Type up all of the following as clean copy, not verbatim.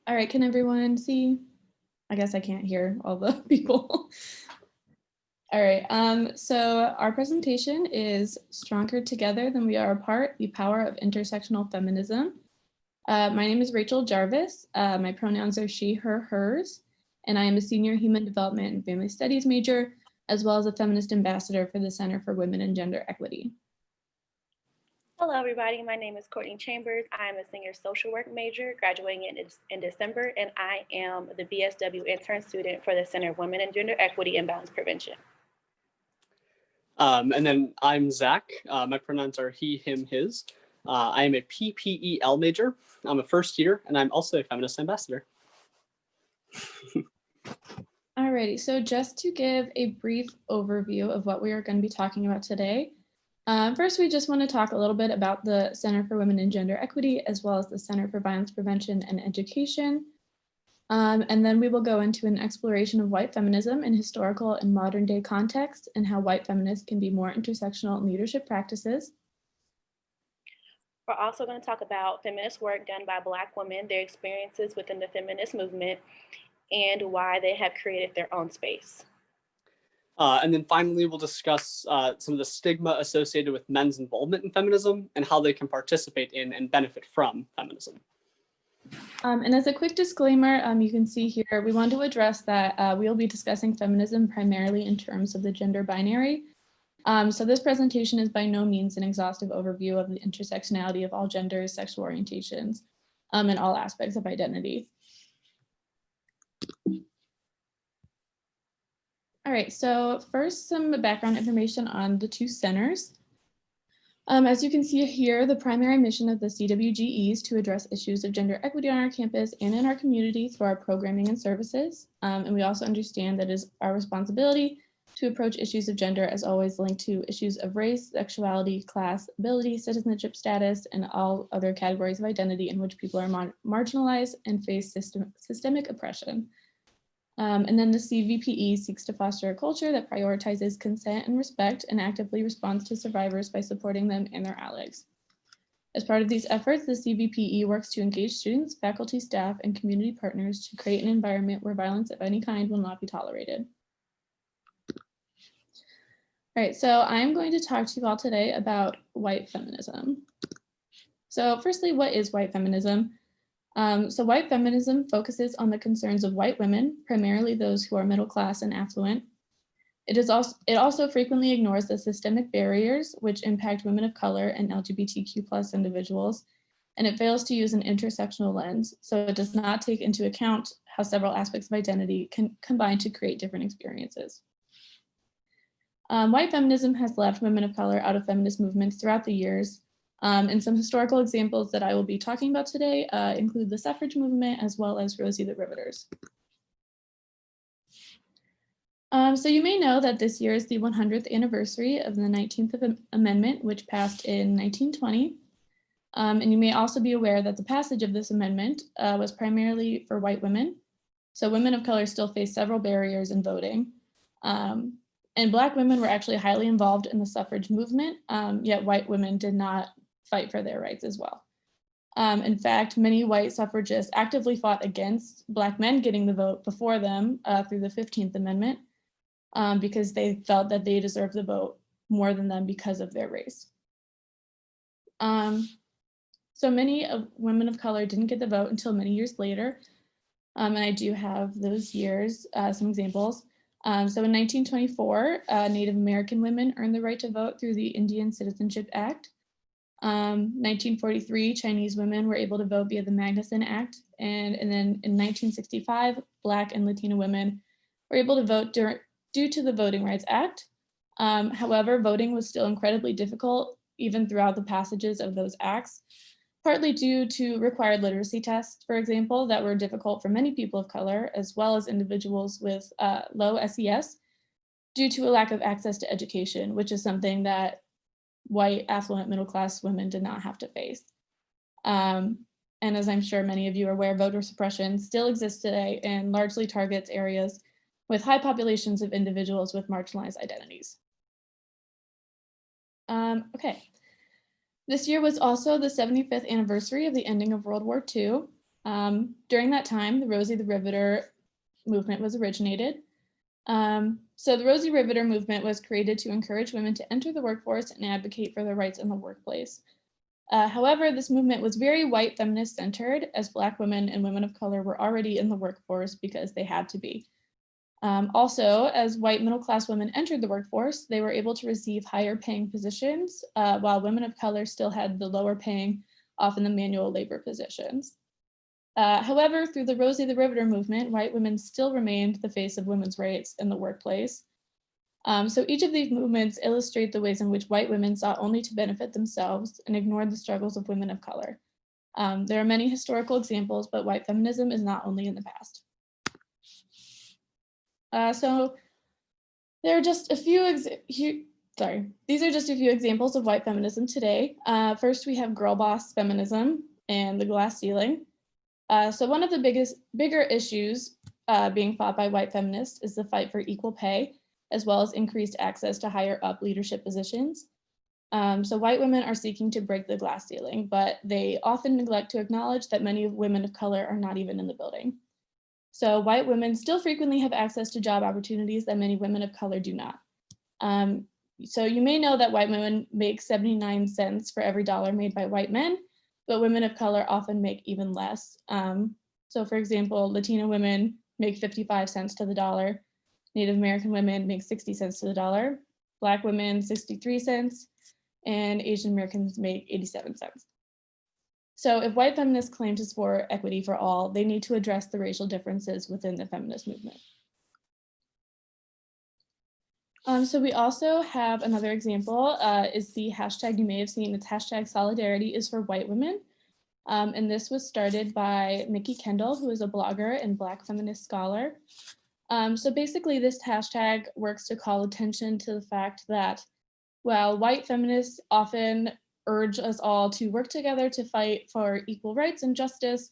All right, can everyone see? I guess I can't hear all the people. All right, so our presentation is Stronger Together Than We Are Apart, the Power of Intersectional Feminism. My name is Rachel Jarvis. My pronouns are she, her, hers, and I am a senior human development and family studies major, as well as a feminist ambassador for the Center for Women and Gender Equity. Hello, everybody. My name is Courtney Chambers. I am a senior social work major graduating in December, and I am the BSW intern student for the Center of Women and Gender Equity and Violence Prevention. And then I'm Zach. My pronouns are he, him, his. I am a PPEL major. I'm a first year, and I'm also a feminist ambassador. Alrighty, so just to give a brief overview of what we are going to be talking about today. First, we just want to talk a little bit about the Center for Women and Gender Equity, as well as the Center for Violence Prevention and Education. And then we will go into an exploration of white feminism in historical and modern day context, and how white feminists can be more intersectional in leadership practices. We're also going to talk about feminist work done by Black women, their experiences within the feminist movement, and why they have created their own space. And then finally, we'll discuss some of the stigma associated with men's involvement in feminism and how they can participate in and benefit from feminism. And as a quick disclaimer, you can see here, we want to address that we'll be discussing feminism primarily in terms of the gender binary. So this presentation is by no means an exhaustive overview of the intersectionality of all genders, sexual orientations, and all aspects of identity. All right, so first, some background information on the two centers. As you can see here, the primary mission of the CWGE is to address issues of gender equity on our campus and in our community through our programming and services. And we also understand that it is our responsibility to approach issues of gender as always linked to issues of race, sexuality, class, ability, citizenship status, and all other categories of identity in which people are marginalized and face systemic oppression. And then the CVPE seeks to foster a culture that prioritizes consent and respect and actively responds to survivors by supporting them and their allies. As part of these efforts, the CVPE works to engage students, faculty, staff, and community partners to create an environment where violence of any kind will not be tolerated. All right, so I'm going to talk to you all today about white feminism. So firstly, what is white feminism? So white feminism focuses on the concerns of white women, primarily those who are middle class and affluent. It also frequently ignores the systemic barriers which impact women of color and LGBTQ+ individuals, and it fails to use an intersectional lens, so it does not take into account how several aspects of identity can combine to create different experiences. White feminism has left women of color out of feminist movements throughout the years. And some historical examples that I will be talking about today include the suffrage movement as well as Rosie the Riveters. So you may know that this year is the 100th anniversary of the 19th Amendment, which passed in 1920. And you may also be aware that the passage of this amendment was primarily for white women. So women of color still face several barriers in voting. And Black women were actually highly involved in the suffrage movement, yet white women did not fight for their rights as well. In fact, many white suffragists actively fought against Black men getting the vote before them through the 15th Amendment because they felt that they deserved the vote more than them because of their race. So many women of color didn't get the vote until many years later. And I do have those years, some examples. So in 1924, Native American women earned the right to vote through the Indian Citizenship Act. 1943, Chinese women were able to vote via the Magnuson Act. And then in 1965, Black and Latina women were able to vote due to the Voting Rights Act. However, voting was still incredibly difficult, even throughout the passages of those acts, partly due to required literacy tests, for example, that were difficult for many people of color, as well as individuals with low SES, due to a lack of access to education, which is something that white, affluent, middle-class women did not have to face. And as I'm sure many of you are aware, voter suppression still exists today and largely targets areas with high populations of individuals with marginalized identities. Okay. This year was also the 75th anniversary of the ending of World War II. During that time, the Rosie the Riveter movement was originated. So the Rosie Riveter movement was created to encourage women to enter the workforce and advocate for their rights in the workplace. However, this movement was very white feminist centered, as Black women and women of color were already in the workforce because they had to be. Also, as white middle-class women entered the workforce, they were able to receive higher paying positions, while women of color still had the lower paying, often the manual labor positions. However, through the Rosie the Riveter movement, white women still remained the face of women's rights in the workplace. So each of these movements illustrate the ways in which white women sought only to benefit themselves and ignored the struggles of women of color. There are many historical examples, but white feminism is not only in the past. So there are just a few, these are just a few examples of white feminism today. First, we have girl boss feminism and the glass ceiling. So one of the bigger issues being fought by white feminists is the fight for equal pay, as well as increased access to higher up leadership positions. So white women are seeking to break the glass ceiling, but they often neglect to acknowledge that many women of color are not even in the building. So white women still frequently have access to job opportunities that many women of color do not. So you may know that white women make 79 cents for every dollar made by white men, but women of color often make even less. So for example, Latina women make 55 cents to the dollar, Native American women make 60 cents to the dollar, Black women 63 cents, and Asian Americans make 87 cents. So if white feminists claim to support equity for all, they need to address the racial differences within the feminist movement. So we also have another example is the hashtag you may have seen. It's hashtag solidarity is for white women. And this was started by Mickey Kendall, who is a blogger and Black feminist scholar. So basically this hashtag works to call attention to the fact that while white feminists often urge us all to work together to fight for equal rights and justice,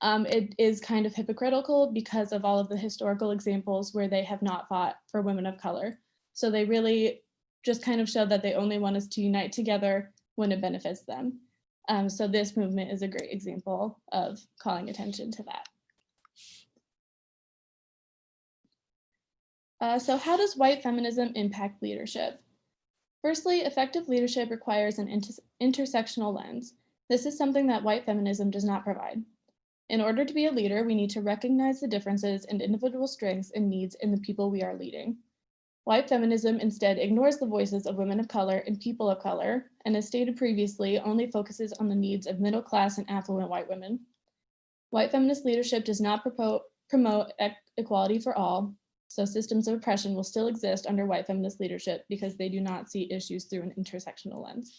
it is kind of hypocritical because of all of the historical examples where they have not fought for women of color. So they really just kind of show that they only want us to unite together when it benefits them. So this movement is a great example of calling attention to that. So how does white feminism impact leadership? Firstly, effective leadership requires an intersectional lens. This is something that white feminism does not provide. In order to be a leader, we need to recognize the differences and individual strengths and needs in the people we are leading. White feminism instead ignores the voices of women of color and people of color, and as stated previously, only focuses on the needs of middle-class and affluent white women. White feminist leadership does not promote equality for all, so systems of oppression will still exist under white feminist leadership because they do not see issues through an intersectional lens.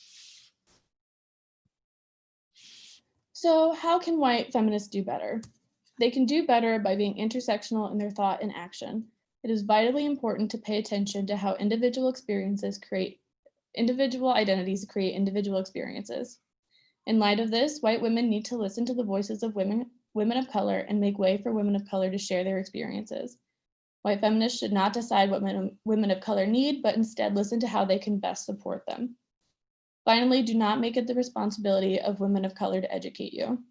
So how can white feminists do better? They can do better by being intersectional in their thought and action. It is vitally important to pay attention to how individual identities create individual experiences. In light of this, white women need to listen to the voices of women of color and make way for women of color to share their experiences. White feminists should not decide what women of color need, but instead listen to how they can best support them. Finally, do not make it the responsibility of women of color to educate you.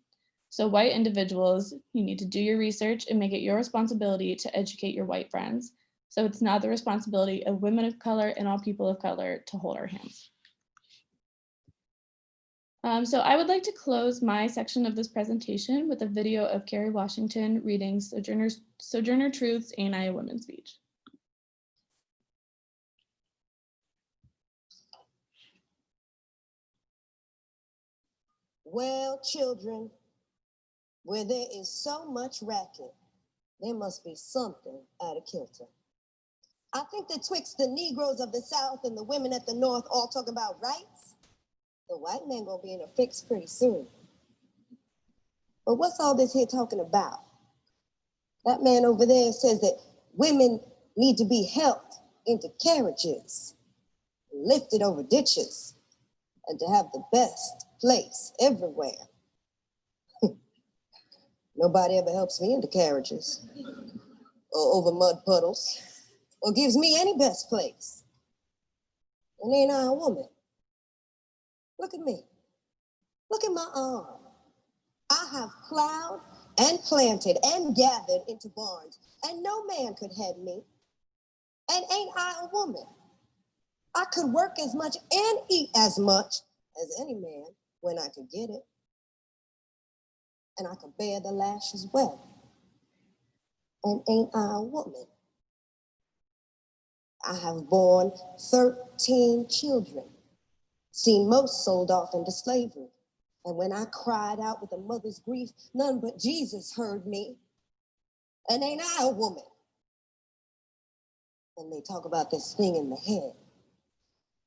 So white individuals, you need to do your research and make it your responsibility to educate your white friends. So it's not the responsibility of women of color and all people of color to hold our hands. So I would like to close my section of this presentation with a video of Kerry Washington reading Sojourner Truth's Ain't I a Woman speech. Well, children, where there is so much racket, there must be something out of kilter. I think that twixt the Negroes of the South and the women at the North all talk about rights, the white man gonna be in a fix pretty soon. But what's all this here talking about? That man over there says that women need to be helped into carriages, lifted over ditches, and to have the best place everywhere. Nobody ever helps me into carriages or over mud puddles or gives me any best place. And ain't I a woman? Look at me. Look at my arm. I have plowed and planted and gathered into barns, and no man could head me. And ain't I a woman? I could work as much and eat as much as any man when I could get it. And I could bear the lash as well. And ain't I a woman? I have borne 13 children, seen most sold off into slavery. And when I cried out with a mother's grief, none but Jesus heard me. And ain't I a woman? And they talk about this thing in the head.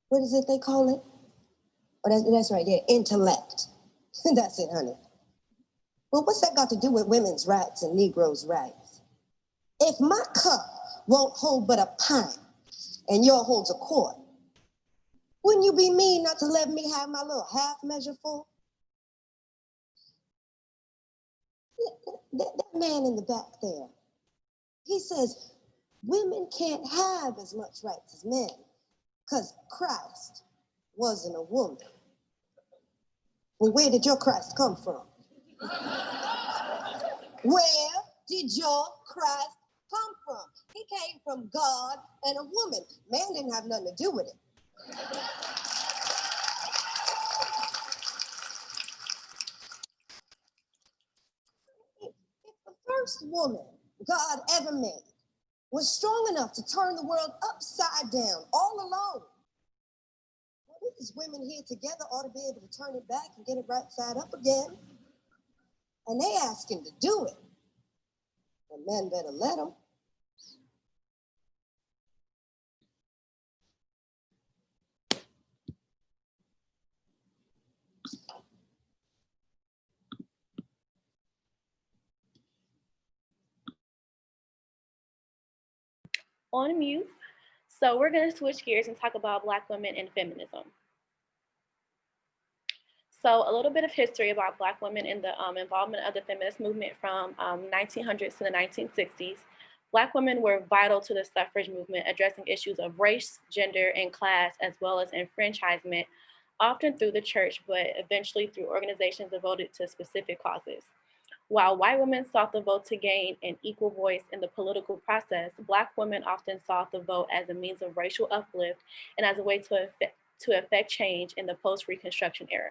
What is it they call it? Oh, that's right there, intellect. That's it, honey. Well, what's that got to do with women's rights and Negroes' rights? If my cup won't hold but a pint and yours holds a quart, wouldn't you be mean not to let me have my little half measure full? That man in the back there, he says women can't have as much rights as men because Christ wasn't a woman. Well, where did your Christ come from? Where did your Christ come from? He came from God and a woman. Man didn't have nothing to do with it. If the first woman God ever made was strong enough to turn the world upside down all alone, well, these women here together ought to be able to turn it back and get it right side up again. And they ask him to do it. The men better let them. On mute. So we're going to switch gears and talk about Black women and feminism. So a little bit of history about Black women in the involvement of the feminist movement from 1900s to the 1960s. Black women were vital to the suffrage movement, addressing issues of race, gender, and class, as well as enfranchisement, often through the church, but eventually through organizations devoted to specific causes. While white women sought the vote to gain an equal voice in the political process, Black women often sought the vote as a means of racial uplift and as a way to effect change in the post-Reconstruction era.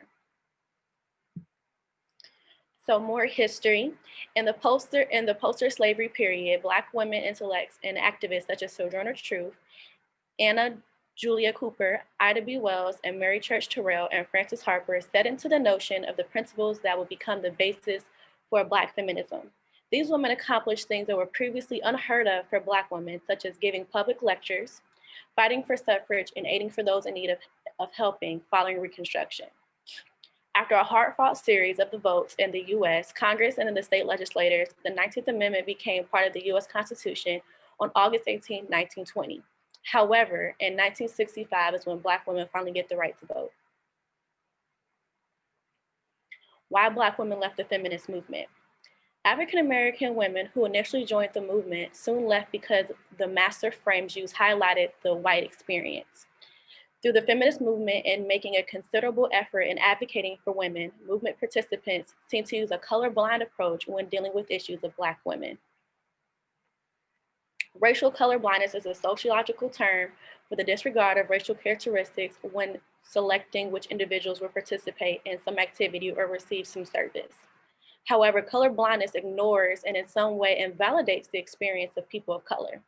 So more history. In the post-slavery period, Black women intellects and activists such as Sojourner Truth, Anna Julia Cooper, Ida B. Wells, and Mary Church Terrell and Frances Harper set into the notion of the principles that would become the basis for Black feminism. These women accomplished things that were previously unheard of for Black women, such as giving public lectures, fighting for suffrage, and aiding for those in need of helping following Reconstruction. After a hard-fought series of the votes in the US, Congress and in the state legislatures, the 19th Amendment became part of the US Constitution on August 18, 1920. However, in 1965 is when Black women finally get the right to vote. Why Black women left the feminist movement? African-American women who initially joined the movement soon left because the master frame views highlighted the white experience. Through the feminist movement and making a considerable effort in advocating for women, movement participants seem to use a colorblind approach when dealing with issues of Black women. Racial colorblindness is a sociological term for the disregard of racial characteristics when selecting which individuals will participate in some activity or receive some service. However, colorblindness ignores and in some way invalidates the experience of people of color.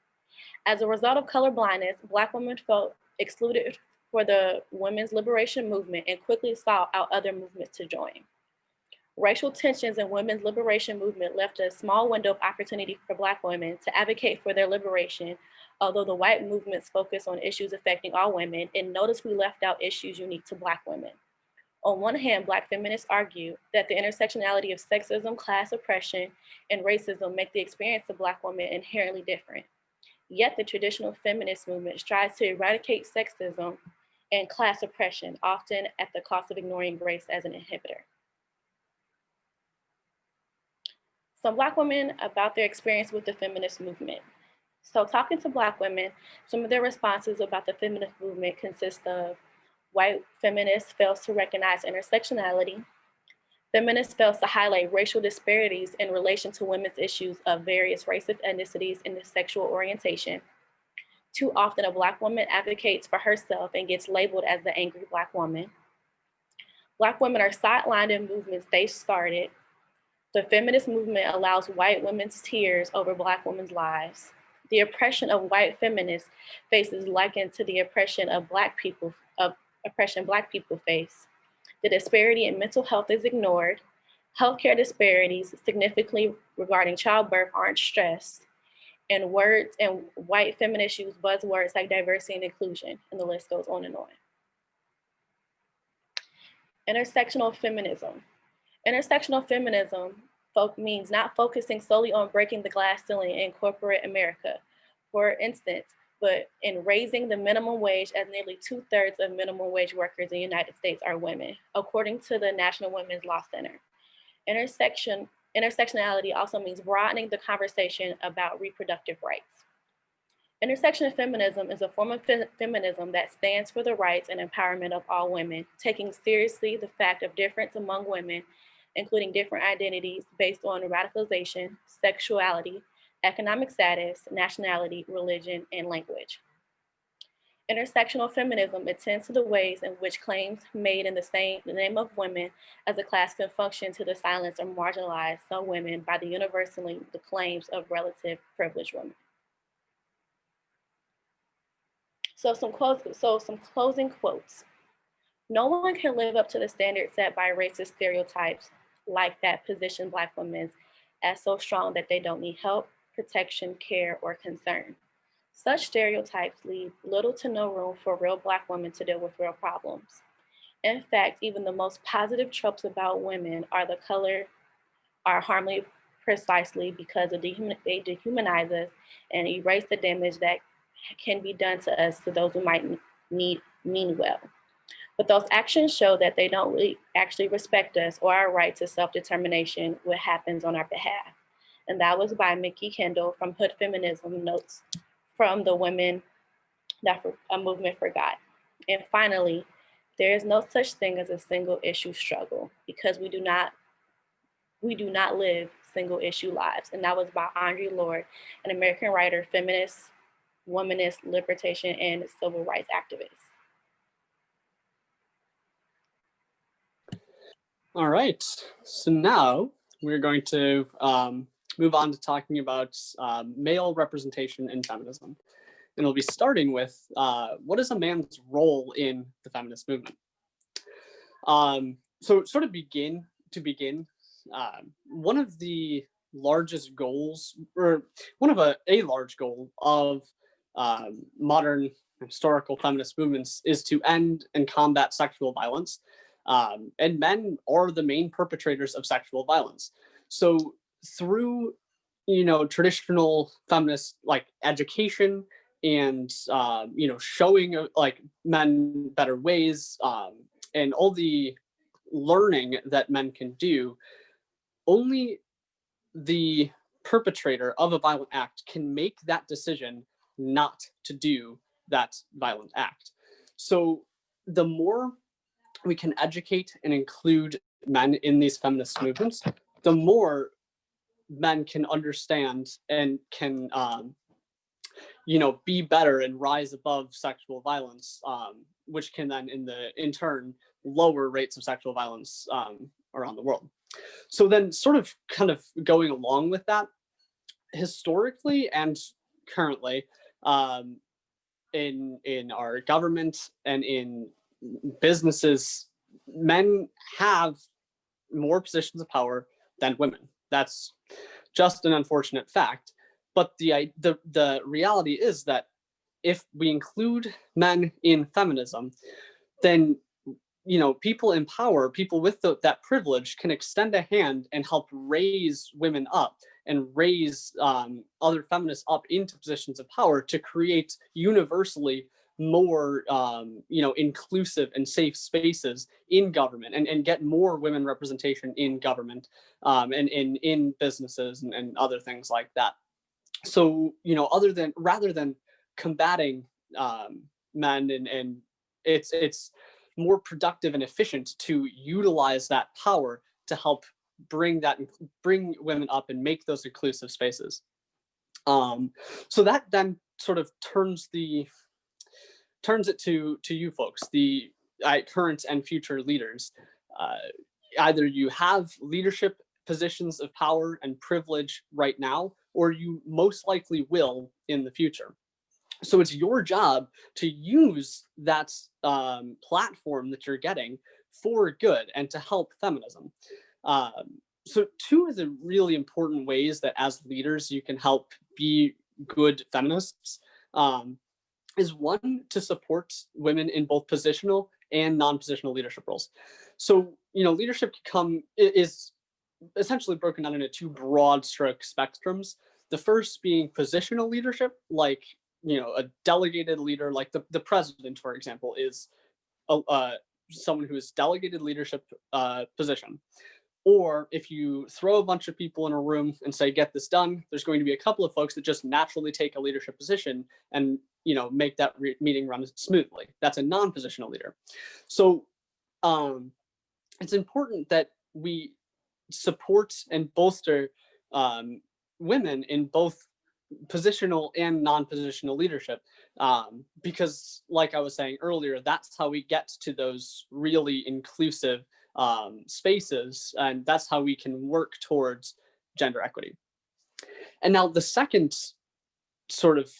As a result of colorblindness, Black women felt excluded for the women's liberation movement and quickly sought out other movements to join. Racial tensions in women's liberation movement left a small window of opportunity for Black women to advocate for their liberation, although the white movements focus on issues affecting all women and noticeably left out issues unique to Black women. On one hand, Black feminists argue that the intersectionality of sexism, class oppression, and racism make the experience of Black women inherently different. Yet the traditional feminist movement strives to eradicate sexism and class oppression, often at the cost of ignoring race as an inhibitor. Some Black women about their experience with the feminist movement. So talking to Black women, some of their responses about the feminist movement consist of white feminists fails to recognize intersectionality, Feminists fails to highlight racial disparities in relation to women's issues of various races, ethnicities, and sexual orientation. Too often, a Black woman advocates for herself and gets labeled as the angry Black woman. Black women are sidelined in movements they started. The feminist movement allows white women's tears over Black women's lives. The oppression of white feminists faces likened to the oppression Black people face. The disparity in mental health is ignored. Healthcare disparities significantly regarding childbirth aren't stressed. And white feminists use buzzwords like diversity and inclusion, and the list goes on and on. Intersectional feminism. Intersectional feminism means not focusing solely on breaking the glass ceiling in corporate America, for instance, but in raising the minimum wage, as nearly 2/3 of minimum wage workers in the United States are women, according to the National Women's Law Center. Intersectionality also means broadening the conversation about reproductive rights. Intersectional feminism is a form of feminism that stands for the rights and empowerment of all women, taking seriously the fact of difference among women, including different identities based on radicalization, sexuality, economic status, nationality, religion, and language. Intersectional feminism attends to the ways in which claims made in the name of women as a class can function to the silence or marginalize some women by the universally the claims of relative privileged women. So some closing quotes. No one can live up to the standards set by racist stereotypes like that position Black women as so strong that they don't need help, protection, care, or concern. Such stereotypes leave little to no room for real Black women to deal with real problems. In fact, even the most positive tropes about women are harmful precisely because they dehumanize us and erase the damage that can be done to us to those who might mean well. But those actions show that they don't really actually respect us or our right to self-determination, what happens on our behalf. And that was by Mickey Kendall from Hood Feminism Notes from the Women that a Movement Forgot. And finally, there is no such thing as a single issue struggle because we do not live single issue lives. And that was by Audre Lorde, an American writer, feminist, womanist, libertarian, and civil rights activist. All right, so now we're going to move on to talking about male representation in feminism. And we'll be starting with what is a man's role in the feminist movement? So sort of begin, one of the largest goals, or one of a large goal of modern historical feminist movements is to end and combat sexual violence. And men are the main perpetrators of sexual violence. So through, traditional feminist like education and, showing like men better ways and all the learning that men can do, only the perpetrator of a violent act can make that decision not to do that violent act. So the more we can educate and include men in these feminist movements, the more men can understand and can, be better and rise above sexual violence, which can then, in turn, lower rates of sexual violence around the world. So then, sort of, kind of going along with that, historically and currently, in our government and in businesses, men have more positions of power than women. That's just an unfortunate fact. But the reality is that if we include men in feminism, then people in power, people with that privilege, can extend a hand and help raise women up and raise other feminists up into positions of power to create universally more inclusive and safe spaces in government and get more women representation in government and in businesses and other things like that. So rather than combating men, and it's more productive and efficient to utilize that power to help bring women up and make those inclusive spaces. So that then sort of turns it to you folks, the current and future leaders. Either you have leadership positions of power and privilege right now, or you most likely will in the future. So it's your job to use that platform that you're getting for good and to help feminism. So two of the really important ways that as leaders you can help be good feminists is one, to support women in both positional and non-positional leadership roles. So, leadership is essentially broken down into two broad stroke spectrums. The first being positional leadership, like, a delegated leader, like the president, for example, is someone who is delegated leadership position. Or if you throw a bunch of people in a room and say, get this done, there's going to be a couple of folks that just naturally take a leadership position and, make that meeting run smoothly. That's a non-positional leader. So it's important that we support and bolster women in both positional and non-positional leadership, because like I was saying earlier, that's how we get to those really inclusive spaces, and that's how we can work towards gender equity. And now the second sort of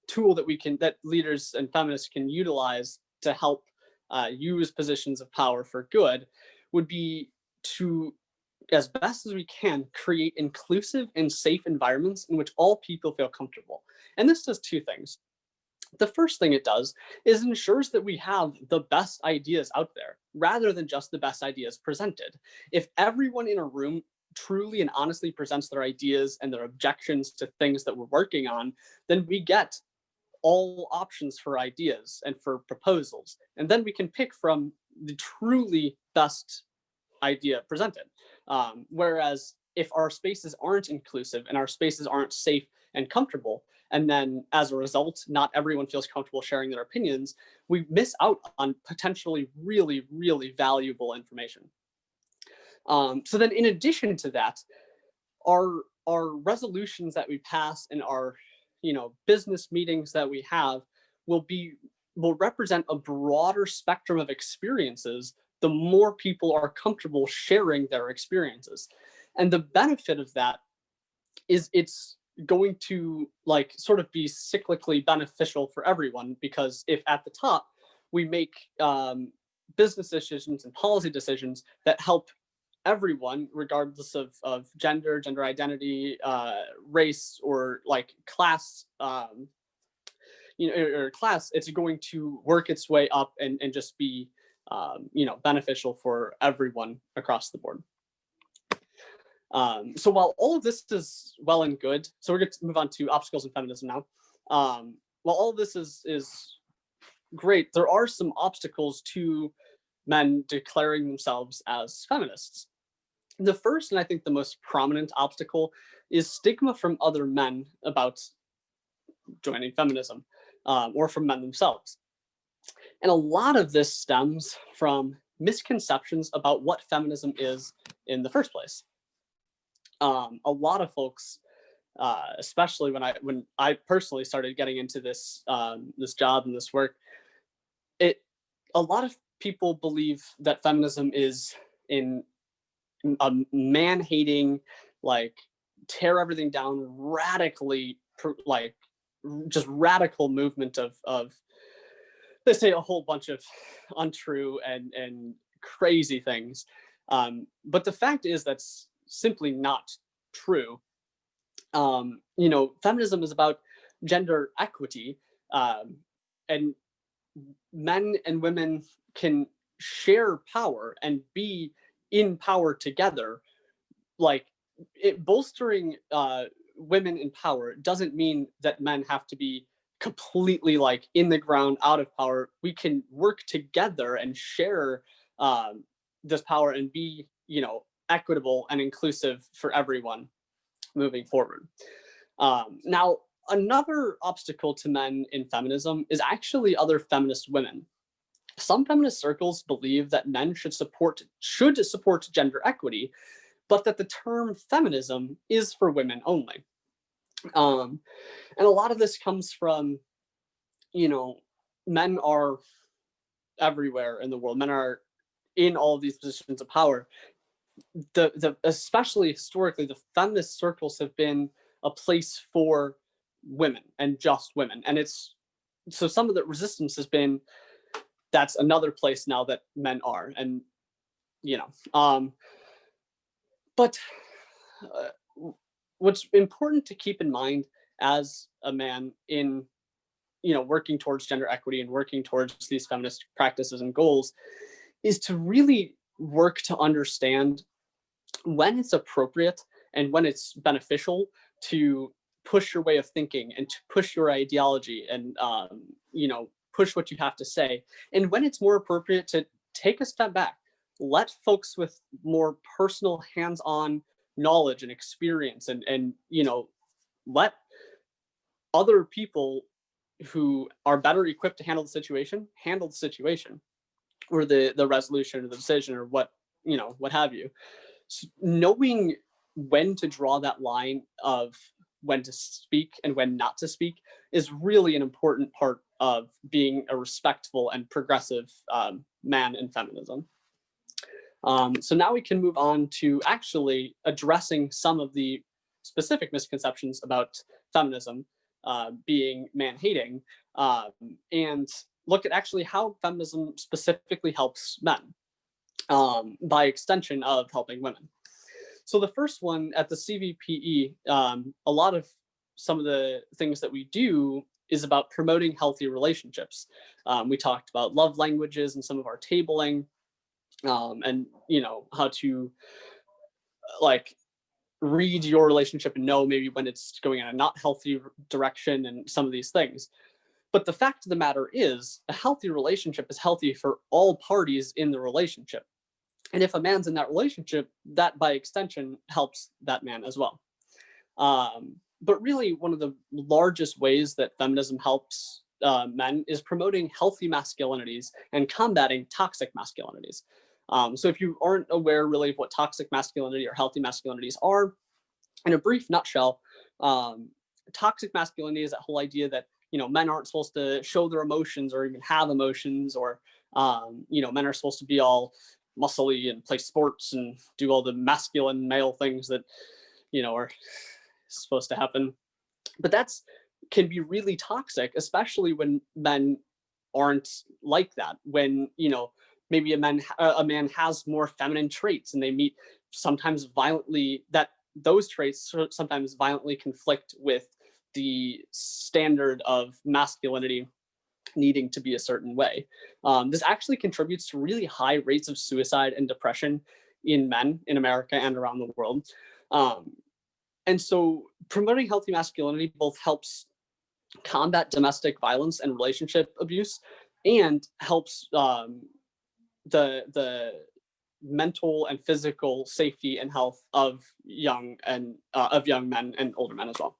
tool that leaders and feminists can utilize to help use positions of power for good would be to, as best as we can, create inclusive and safe environments in which all people feel comfortable. And this does two things. The first thing it does is ensures that we have the best ideas out there rather than just the best ideas presented. If everyone in a room truly and honestly presents their ideas and their objections to things that we're working on, then we get all options for ideas and for proposals. And then we can pick from the truly best idea presented. Whereas if our spaces aren't inclusive and our spaces aren't safe and comfortable, and then as a result, not everyone feels comfortable sharing their opinions, we miss out on potentially really, really valuable information. So then in addition to that, our resolutions that we pass and our business meetings that we have will represent a broader spectrum of experiences the more people are comfortable sharing their experiences. And the benefit of that is it's going to sort of be cyclically beneficial for everyone, because if at the top we make business decisions and policy decisions that help everyone, regardless of gender identity, race, or class, or class, it's going to work its way up and just be beneficial for everyone across the board. So while all of this is well and good, so we're going to move on to obstacles in feminism now. While all of this is great, there are some obstacles to men declaring themselves as feminists. The first, and I think the most prominent obstacle, is stigma from other men about joining feminism, or from men themselves. And a lot of this stems from misconceptions about what feminism is in the first place. A lot of folks, especially when I personally started getting into this this job and this work, a lot of people believe that feminism is in a man-hating, tear everything down, radically, just radical movement of they say a whole bunch of untrue and crazy things. But the fact is that's simply not true. Feminism is about gender equity, and men and women can share power and be in power together. Bolstering women in power doesn't mean that men have to be completely in the ground, out of power. We can work together and share this power and be equitable and inclusive for everyone moving forward. Now, another obstacle to men in feminism is actually other feminist women. Some feminist circles believe that men should support gender equity, but that the term feminism is for women only. And a lot of this comes from, men are everywhere in the world. Men are in all of these positions of power. Especially historically, the feminist circles have been a place for women and just women. And so some of the resistance has been, that's another place now that men are. And, but what's important to keep in mind as a man in, working towards gender equity and working towards these feminist practices and goals is to really work to understand when it's appropriate and when it's beneficial to push your way of thinking and to push your ideology and, push what you have to say. And when it's more appropriate to take a step back, let folks with more personal hands-on knowledge and experience and let other people who are better equipped to handle the situation or the resolution or the decision or what have you. So knowing when to draw that line of when to speak and when not to speak is really an important part of being a respectful and progressive man in feminism. So now we can move on to actually addressing some of the specific misconceptions about feminism being man-hating, and look at actually how feminism specifically helps men, by extension of helping women. So the first one at the CVPE, a lot of some of the things that we do is about promoting healthy relationships. We talked about love languages and some of our tabling, and how to read your relationship and know maybe when it's going in a not healthy direction and some of these things. But the fact of the matter is, a healthy relationship is healthy for all parties in the relationship. And if a man's in that relationship, that by extension helps that man as well. But really, one of the largest ways that feminism helps men is promoting healthy masculinities and combating toxic masculinities. So if you aren't aware really of what toxic masculinity or healthy masculinities are, in a brief nutshell, toxic masculinity is that whole idea that men aren't supposed to show their emotions or even have emotions, or men are supposed to be all muscly and play sports and do all the masculine male things that are supposed to happen. But that's can be really toxic, especially when men aren't like that. When maybe a man has more feminine traits and they meet sometimes violently, that those traits sometimes violently conflict with the standard of masculinity needing to be a certain way. This actually contributes to really high rates of suicide and depression in men in America and around the world. And so promoting healthy masculinity both helps combat domestic violence and relationship abuse, and helps the mental and physical safety and health of young men and older men as well.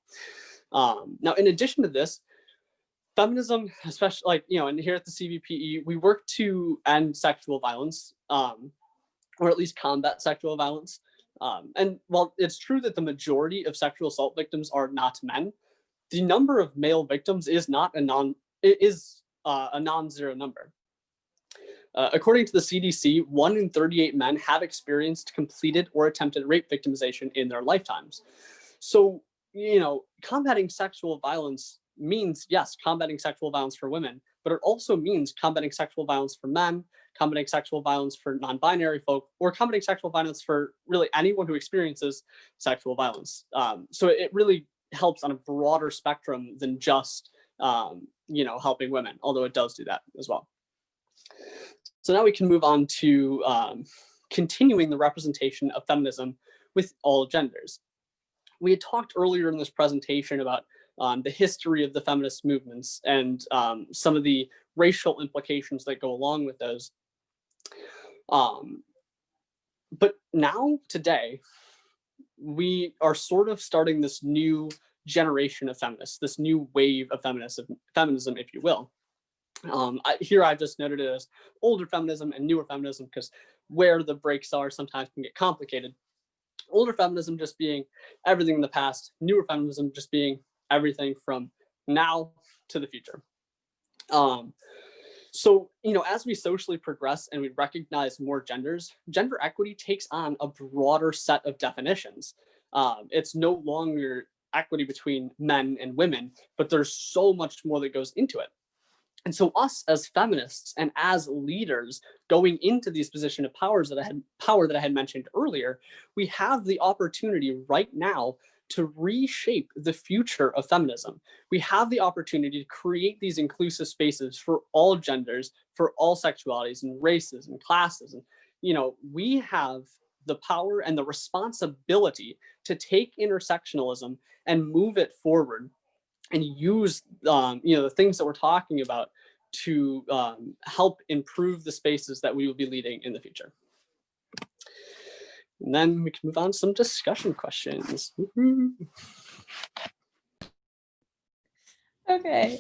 Now, in addition to this, feminism, especially and here at the CVPE, we work to end sexual violence, or at least combat sexual violence. And while it's true that the majority of sexual assault victims are not men, the number of male victims is a non-zero number. According to the CDC, 1 in 38 men have experienced completed or attempted rape victimization in their lifetimes. So, combating sexual violence means, yes, combating sexual violence for women, but it also means combating sexual violence for men, combating sexual violence for non-binary folk, or combating sexual violence for really anyone who experiences sexual violence. So it really helps on a broader spectrum than just, helping women, although it does do that as well. So now we can move on to continuing the representation of feminism with all genders. We had talked earlier in this presentation about the history of the feminist movements and some of the racial implications that go along with those. But now, today, we are sort of starting this new generation of feminists, this new wave of feminism, if you will. Here I just noted it as older feminism and newer feminism because where the breaks are sometimes can get complicated. Older feminism just being everything in the past, newer feminism just being everything from now to the future. So, as we socially progress and we recognize more genders, gender equity takes on a broader set of definitions. It's no longer equity between men and women, but there's so much more that goes into it. And so us as feminists and as leaders going into these positions of power that I had mentioned earlier, we have the opportunity right now to reshape the future of feminism. We have the opportunity to create these inclusive spaces for all genders, for all sexualities and races and classes. And, we have the power and the responsibility to take intersectionalism and move it forward and use, the things that we're talking about to help improve the spaces that we will be leading in the future. And then we can move on to some discussion questions. Woo-hoo. Okay.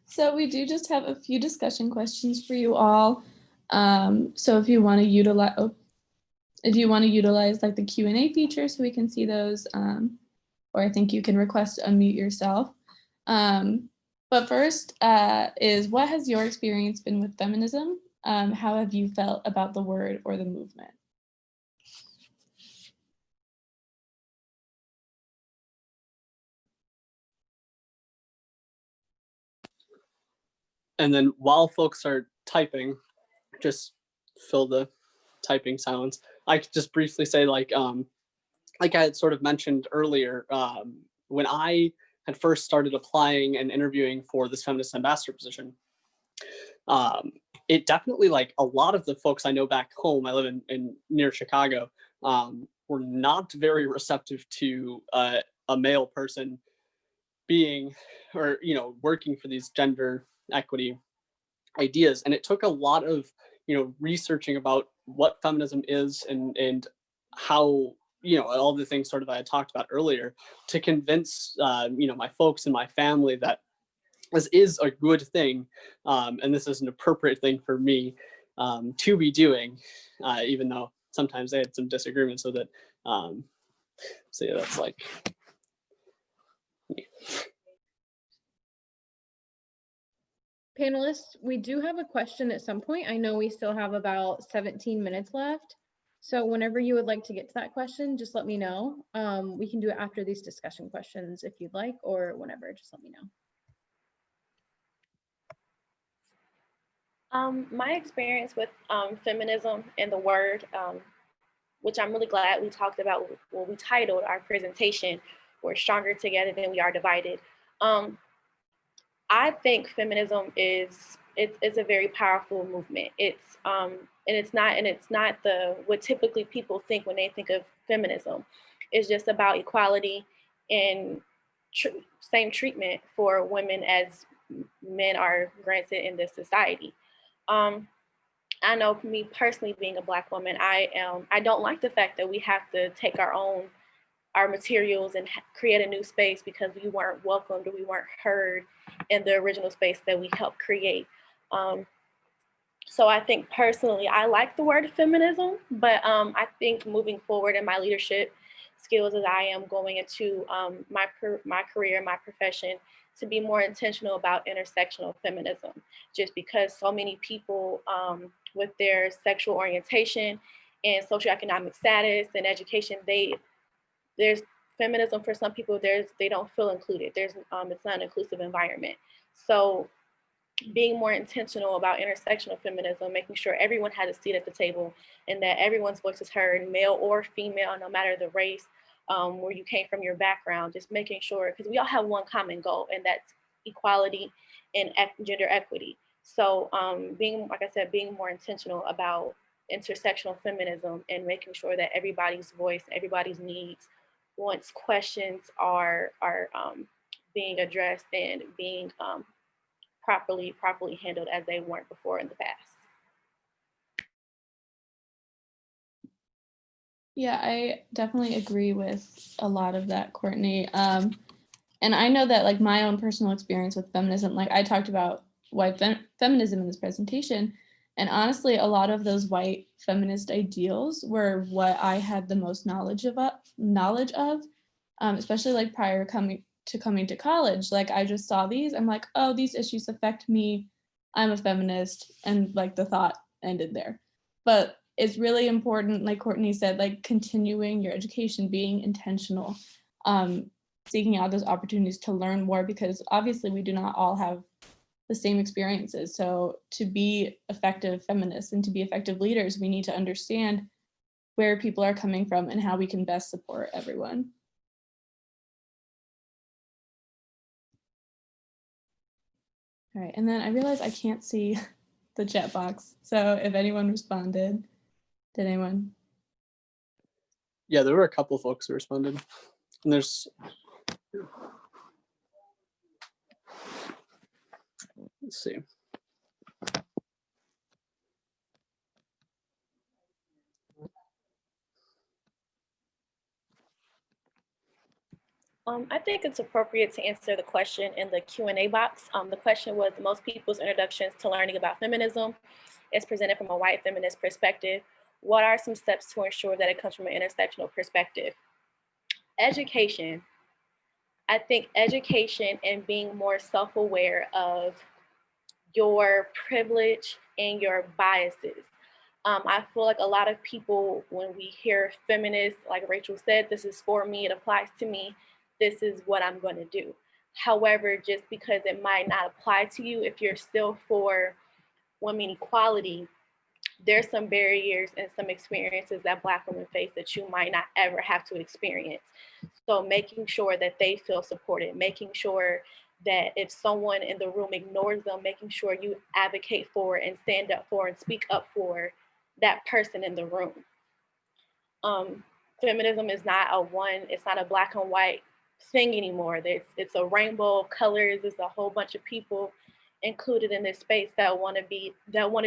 So we do just have a few discussion questions for you all. So if you want to utilize, like the Q&A feature so we can see those, or I think you can request to unmute yourself. But first is, what has your experience been with feminism? How have you felt about the word or the movement? And then while folks are typing, just fill the typing silence. I could just briefly say, like I had sort of mentioned earlier, when I had first started applying and interviewing for this feminist ambassador position, it definitely, like a lot of the folks I know back home, I live in near Chicago, were not very receptive to a male person being, or working for these gender equity ideas. And it took a lot of researching about what feminism is and how all the things sort of I had talked about earlier to convince my folks and my family that this is a good thing, and this is an appropriate thing for me to be doing, even though sometimes they had some disagreements with it. So yeah, that's like me. Panelists, we do have a question at some point. I know we still have about 17 minutes left. So whenever you would like to get to that question, just let me know. We can do it after these discussion questions if you'd like, or whenever, just let me know. My experience with feminism and the word, which I'm really glad we talked about, what we titled our presentation, "We're Stronger Together Than We Are Divided." I think feminism is a very powerful movement. It's not what typically people think when they think of feminism. It's just about equality and same treatment for women as men are granted in this society. I know, me personally, being a Black woman, I don't like the fact that we have to take our materials and create a new space because we weren't welcomed or we weren't heard in the original space that we helped create. So I think personally, I like the word feminism, but I think moving forward in my leadership skills as I am going into my career, my profession, to be more intentional about intersectional feminism, just because so many people with their sexual orientation and socioeconomic status and education, there's feminism for some people, they don't feel included. It's not an inclusive environment. So being more intentional about intersectional feminism, making sure everyone has a seat at the table and that everyone's voice is heard, male or female, no matter the race, where you came from, your background, just making sure, because we all have one common goal, and that's equality and gender equity. So being more intentional about intersectional feminism and making sure that everybody's voice, everybody's needs, once questions are being addressed and being properly handled as they weren't before in the past. Yeah, I definitely agree with a lot of that, Courtney. And I know that like my own personal experience with feminism, like I talked about white feminism in this presentation, and honestly, a lot of those white feminist ideals were what I had the most knowledge of, especially like prior coming to college. Like I just saw these, I'm like, oh, these issues affect me, I'm a feminist, and like the thought ended there. But it's really important, like Courtney said, like continuing your education, being intentional, seeking out those opportunities to learn more, because obviously we do not all have the same experiences. So to be effective feminists and to be effective leaders, we need to understand where people are coming from and how we can best support everyone. All right, and then I realized I can't see the chat box. So if anyone responded, did anyone? Yeah, there were a couple folks who responded. And there's, let's see. I think it's appropriate to answer the question in the Q&A box. The question was, most people's introductions to learning about feminism is presented from a white feminist perspective. What are some steps to ensure that it comes from an intersectional perspective? Education. I think education and being more self-aware of your privilege and your biases. I feel like a lot of people, when we hear feminists, like Rachel said, this is for me, it applies to me, this is what I'm going to do. However, just because it might not apply to you, if you're still for women equality, there's some barriers and some experiences that Black women face that you might not ever have to experience. So making sure that they feel supported, making sure that if someone in the room ignores them, making sure you advocate for and stand up for and speak up for that person in the room. Feminism is not it's not a Black and white thing anymore. It's a rainbow of colors. There's a whole bunch of people included in this space that want to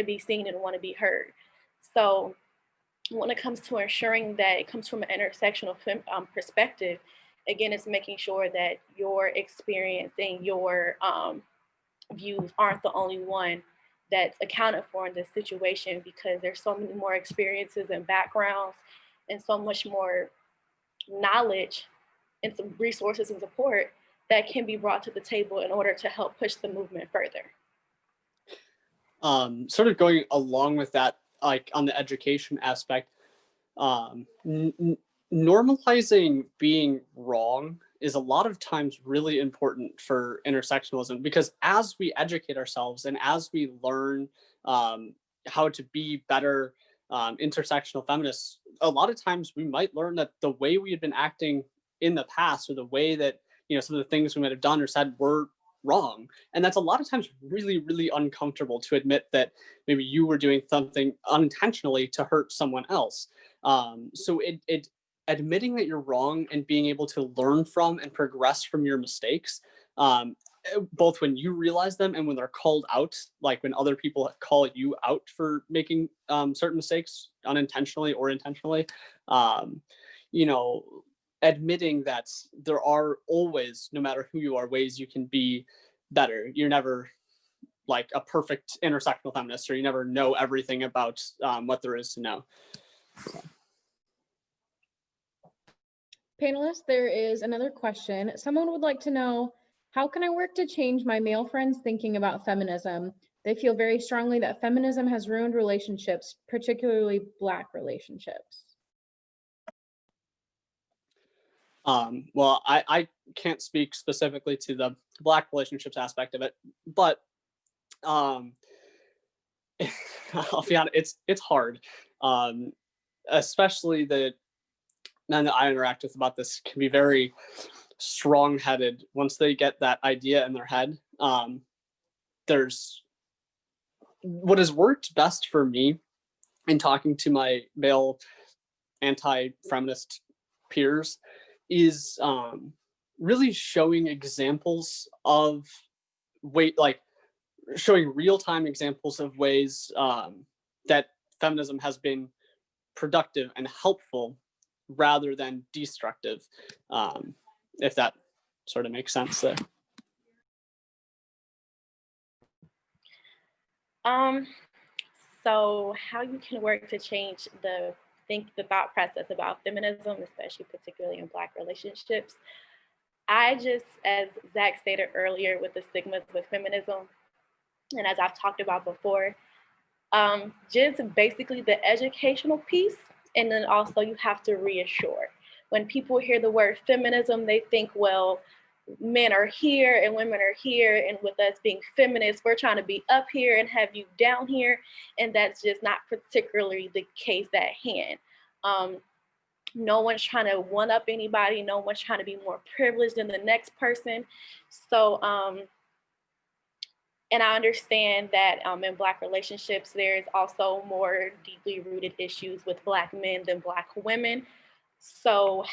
be seen and want to be heard. So when it comes to ensuring that it comes from an intersectional perspective, again, it's making sure that your experience and your views aren't the only one that's accounted for in this situation, because there's so many more experiences and backgrounds and so much more knowledge and some resources and support that can be brought to the table in order to help push the movement further. Sort of going along with that, like on the education aspect, normalizing being wrong is a lot of times really important for intersectionalism, because as we educate ourselves and as we learn how to be better intersectional feminists, a lot of times we might learn that the way we had been acting in the past, or the way that, you know, some of the things we might have done or said were wrong. And that's a lot of times really, really uncomfortable to admit that maybe you were doing something unintentionally to hurt someone else. So admitting that you're wrong and being able to learn from and progress from your mistakes, both when you realize them and when they're called out, like when other people call you out for making certain mistakes unintentionally or intentionally, you know, admitting that there are always, no matter who you are, ways you can be better. You're never like a perfect intersectional feminist, or you never know everything about what there is to know. So. Panelists, there is another question. Someone would like to know, how can I work to change my male friends' thinking about feminism? They feel very strongly that feminism has ruined relationships, particularly Black relationships. Well, I can't speak specifically to the Black relationships aspect of it, but I'll be honest, it's hard. Especially the men that I interact with about this can be very strong-headed once they get that idea in their head. There's what has worked best for me in talking to my male anti-feminist peers is really showing examples of showing real-time examples of ways that feminism has been productive and helpful rather than destructive, if that sort of makes sense there. So how you can work to change the thought process about feminism, especially particularly in Black relationships. I just, as Zach stated earlier, with the stigmas with feminism, and as I've talked about before, just basically the educational piece, and then also you have to reassure. When people hear the word feminism, they think, well, men are here and women are here, and with us being feminists, we're trying to be up here and have you down here, and that's just not particularly the case at hand. No one's trying to one up anybody. No one's trying to be more privileged than the next person. So, and I understand that in Black relationships, there's also more deeply rooted issues with Black men than Black women. So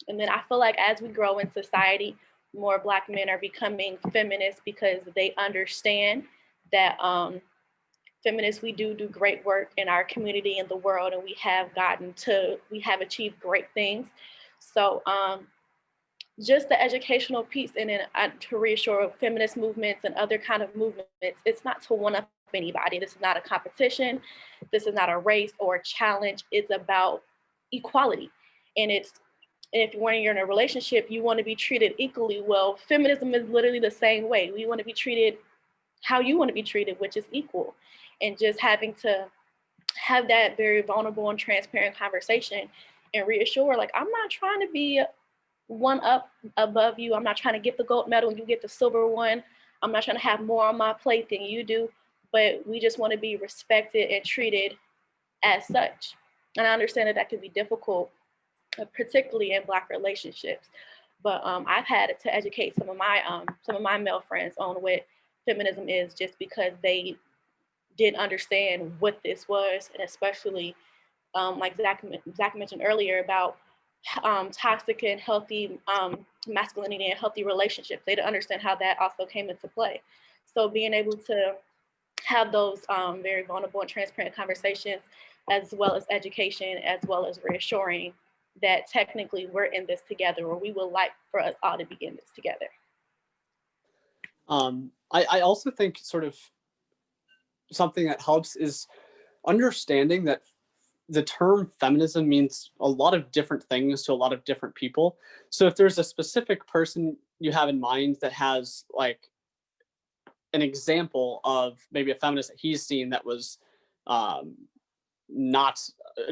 and then I feel like as we grow in society, more Black men are becoming feminists because they understand that feminists, we do great work in our community and the world, and we have achieved great things. So just the educational piece, and then to reassure feminist movements and other kind of movements, it's not to one up anybody. This is not a competition. This is not a race or a challenge. It's about equality. And if you're in a relationship, you want to be treated equally. Well, feminism is literally the same way. We want to be treated how you want to be treated, which is equal. And just having to have that very vulnerable and transparent conversation and reassure, like, I'm not trying to be one up above you. I'm not trying to get the gold medal and you get the silver one. I'm not trying to have more on my plate than you do, but we just want to be respected and treated as such. And I understand that can be difficult, particularly in Black relationships. But I've had to educate some of my male friends on what feminism is, just because they didn't understand what this was, and especially like Zach mentioned earlier about toxic and healthy masculinity and healthy relationships. They didn't understand how that also came into play. So being able to have those very vulnerable and transparent conversations, as well as education, as well as reassuring that technically we're in this together, or we would like for us all to be in this together. I also think sort of something that helps is understanding that the term feminism means a lot of different things to a lot of different people. So if there's a specific person you have in mind that has like an example of maybe a feminist that he's seen that was not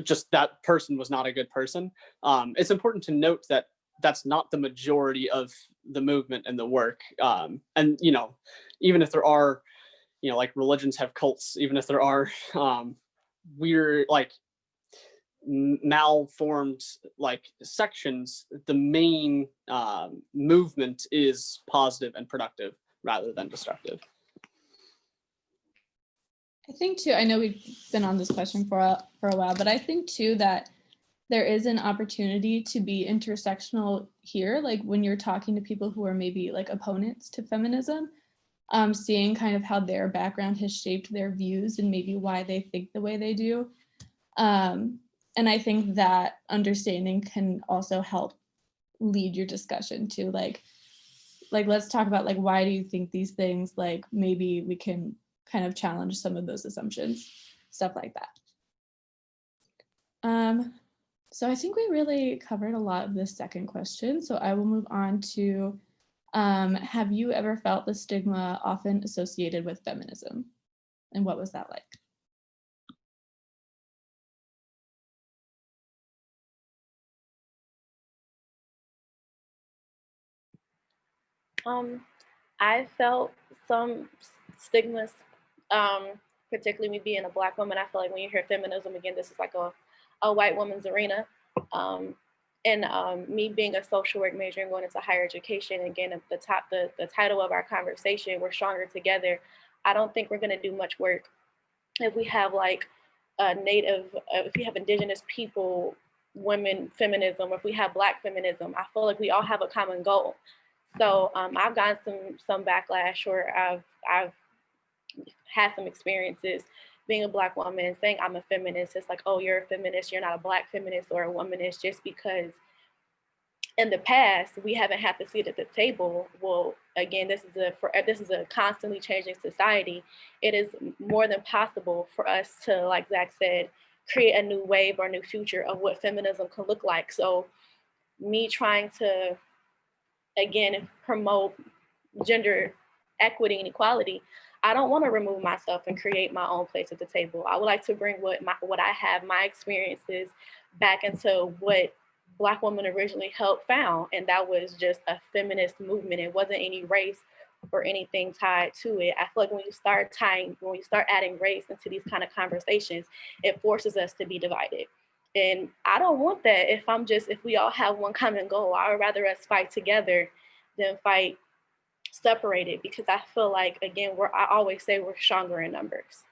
just, that person was not a good person, it's important to note that that's not the majority of the movement and the work. And, you know, even if there are, you know, like religions have cults, even if there are weird, like malformed like sections, the main movement is positive and productive rather than destructive. I think too, I know we've been on this question for a while, but I think too that there is an opportunity to be intersectional here, like when you're talking to people who are maybe like opponents to feminism, seeing kind of how their background has shaped their views and maybe why they think the way they do. And I think that understanding can also help lead your discussion to like let's talk about like, why do you think these things? Like maybe we can kind of challenge some of those assumptions, stuff like that. So I think we really covered a lot of this second question. So I will move on to, have you ever felt the stigma often associated with feminism? And what was that like? I felt some stigmas, particularly me being a Black woman. I feel like when you hear feminism, again, this is like a white woman's arena. And me being a social work major and going into higher education, again, at the title of our conversation, We're Stronger Together. I don't think we're going to do much work if we have like if we have Indigenous people, women feminism, or if we have Black feminism. I feel like we all have a common goal. So I've gotten some backlash, or I've had some experiences being a Black woman saying I'm a feminist. It's like, oh, you're a feminist, you're not a Black feminist or a womanist, just because in the past, we haven't had to sit at the table. Well, again, this is a constantly changing society. It is more than possible for us to, like Zach said, create a new wave or a new future of what feminism can look like. So me trying to, again, promote gender equity and equality, I don't want to remove myself and create my own place at the table. I would like to bring what I have, my experiences, back into what Black women originally helped found, and that was just a feminist movement. It wasn't any race or anything tied to it. I feel like when you start adding race into these kind of conversations, it forces us to be divided. And I don't want that. If we all have one common goal, I would rather us fight together than fight separated, because I feel like, again, I always say we're stronger in numbers.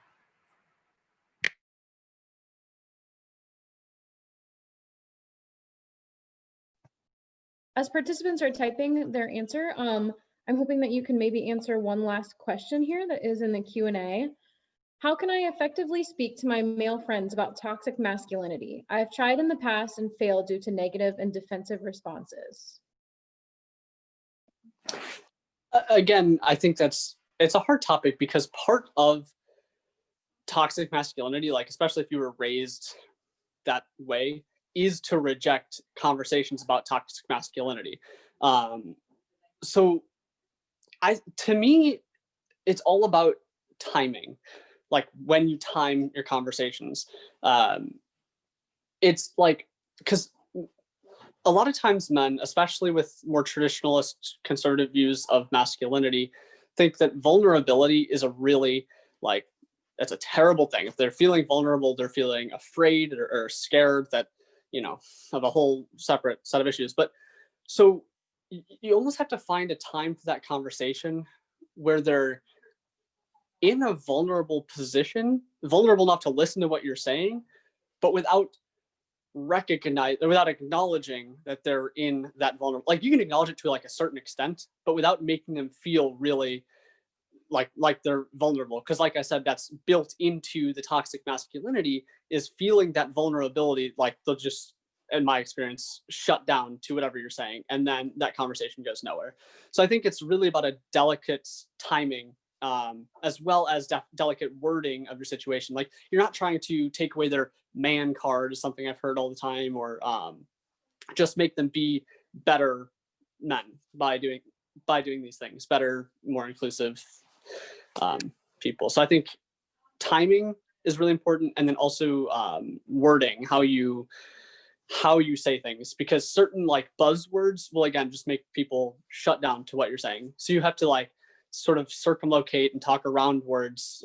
As participants are typing their answer, I'm hoping that you can maybe answer one last question here that is in the Q&A. How can I effectively speak to my male friends about toxic masculinity? I have tried in the past and failed due to negative and defensive responses. Again, I think it's a hard topic, because part of toxic masculinity, like especially if you were raised that way, is to reject conversations about toxic masculinity. So to me, it's all about timing, like when you time your conversations. It's like, because a lot of times men, especially with more traditionalist conservative views of masculinity, think that vulnerability is a really, like, that's a terrible thing. If they're feeling vulnerable, they're feeling afraid or scared that, of a whole separate set of issues. But so you almost have to find a time for that conversation where they're in a vulnerable position, vulnerable enough to listen to what you're saying, but without acknowledging that they're in that vulnerable. Like, you can acknowledge it to like a certain extent, but without making them feel really like they're vulnerable. Because like I said, that's built into the toxic masculinity, is feeling that vulnerability. Like, they'll just, in my experience, shut down to whatever you're saying, and then that conversation goes nowhere. So I think it's really about a delicate timing, as well as delicate wording of your situation. Like, you're not trying to take away their man card, is something I've heard all the time, or just make them be better men by doing these things, better, more inclusive people. So I think timing is really important, and then also wording, how you say things, because certain like buzzwords will, again, just make people shut down to what you're saying. So you have to like sort of circumlocate and talk around words,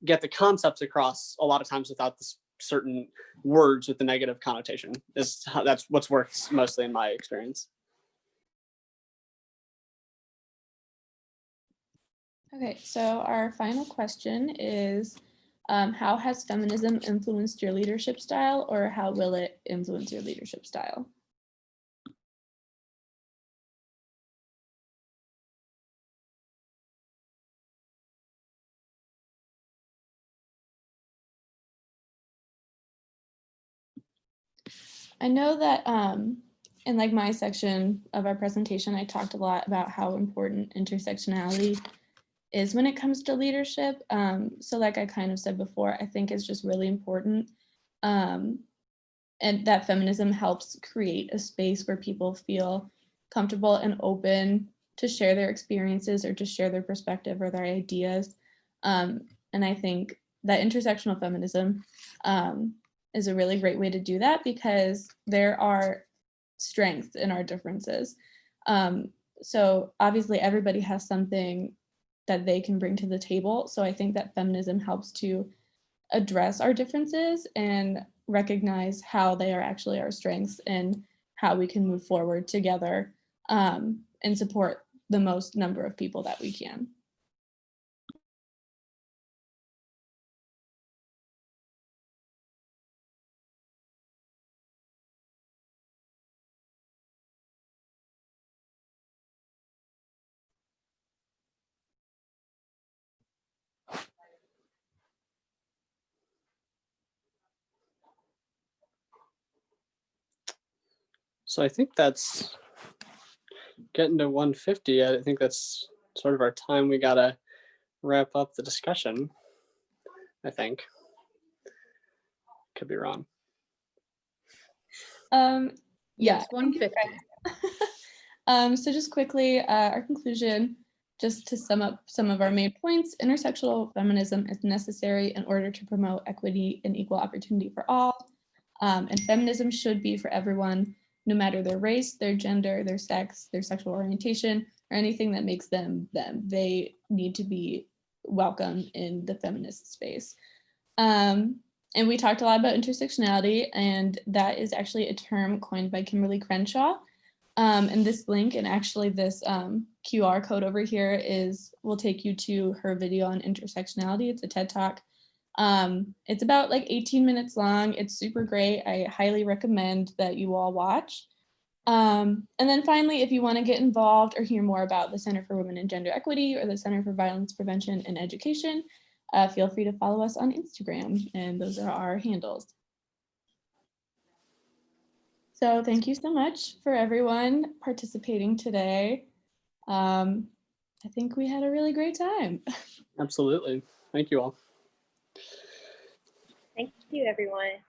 get the concepts across a lot of times without the certain words with the negative connotation. That's what's worked mostly in my experience. Okay, so our final question is, how has feminism influenced your leadership style, or how will it influence your leadership style? I know that in like my section of our presentation, I talked a lot about how important intersectionality is when it comes to leadership. So like I kind of said before, I think it's just really important, and that feminism helps create a space where people feel comfortable and open to share their experiences or to share their perspective or their ideas. And I think that intersectional feminism is a really great way to do that, because there are strengths in our differences. So obviously everybody has something that they can bring to the table. So I think that feminism helps to address our differences and recognize how they are actually our strengths and how we can move forward together, and support the most number of people that we can. So I think that's getting to 150. I think that's sort of our time. We gotta wrap up the discussion, I think. Could be wrong. Yeah. Yes, 150. So just quickly, our conclusion, just to sum up some of our main points, intersectional feminism is necessary in order to promote equity and equal opportunity for all. And feminism should be for everyone, no matter their race, their gender, their sex, their sexual orientation, or anything that makes them them. They need to be welcome in the feminist space. And we talked a lot about intersectionality, and that is actually a term coined by Kimberly Crenshaw. And this link, and actually this QR code over here will take you to her video on intersectionality. It's a TED Talk. It's about like 18 minutes long. It's super great. I highly recommend that you all watch. And then finally, if you want to get involved or hear more about the Center for Women and Gender Equity or the Center for Violence Prevention and Education, feel free to follow us on Instagram, and those are our handles. So thank you so much for everyone participating today. I think we had a really great time. Absolutely. Thank you all. Thank you, everyone.